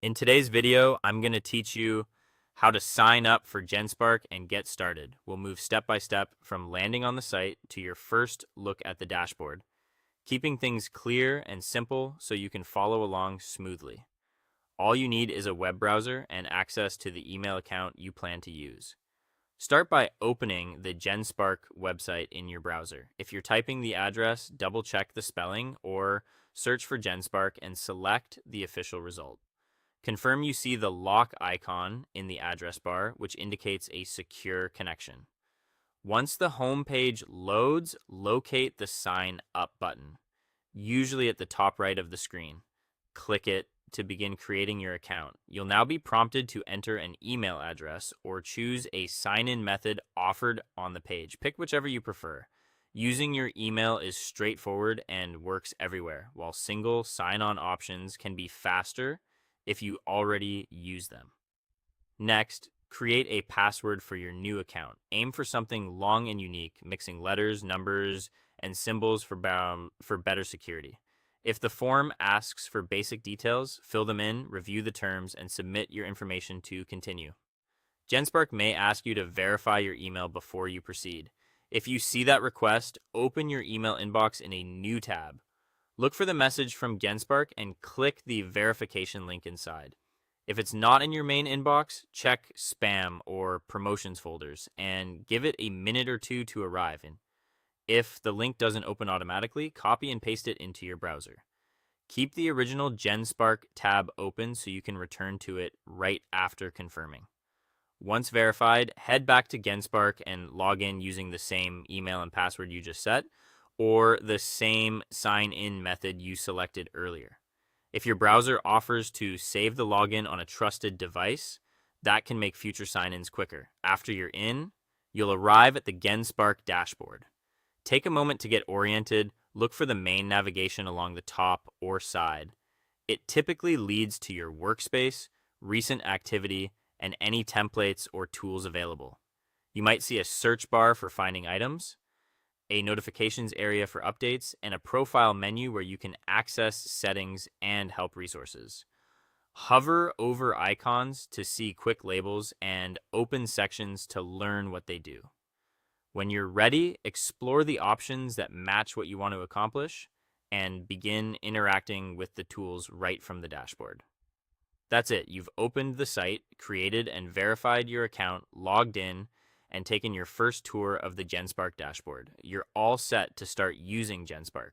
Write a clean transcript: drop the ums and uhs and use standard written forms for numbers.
In today's video, I'm going to teach you how to sign up for Genspark and get started. We'll move step by step from landing on the site to your first look at the dashboard, keeping things clear and simple so you can follow along smoothly. All you need is a web browser and access to the email account you plan to use. Start by opening the Genspark website in your browser. If you're typing the address, double check the spelling or search for Genspark and select the official result. Confirm you see the lock icon in the address bar, which indicates a secure connection. Once the home page loads, locate the Sign Up button, usually at the top right of the screen. Click it to begin creating your account. You'll now be prompted to enter an email address or choose a sign-in method offered on the page. Pick whichever you prefer. Using your email is straightforward and works everywhere, while single sign-on options can be faster if you already use them. Next, create a password for your new account. Aim for something long and unique, mixing letters, numbers, and symbols for better security. If the form asks for basic details, fill them in, review the terms, and submit your information to continue. Genspark may ask you to verify your email before you proceed. If you see that request, open your email inbox in a new tab. Look for the message from Genspark and click the verification link inside. If it's not in your main inbox, check spam or promotions folders and give it a minute or two to arrive in. If the link doesn't open automatically, copy and paste it into your browser. Keep the original Genspark tab open so you can return to it right after confirming. Once verified, head back to Genspark and log in using the same email and password you just set, or the same sign-in method you selected earlier. If your browser offers to save the login on a trusted device, that can make future sign-ins quicker. After you're in, you'll arrive at the Genspark dashboard. Take a moment to get oriented. Look for the main navigation along the top or side. It typically leads to your workspace, recent activity, and any templates or tools available. You might see a search bar for finding items, a notifications area for updates, and a profile menu where you can access settings and help resources. Hover over icons to see quick labels and open sections to learn what they do. When you're ready, explore the options that match what you want to accomplish and begin interacting with the tools right from the dashboard. That's it. You've opened the site, created and verified your account, logged in, and taken your first tour of the Genspark dashboard. You're all set to start using Genspark.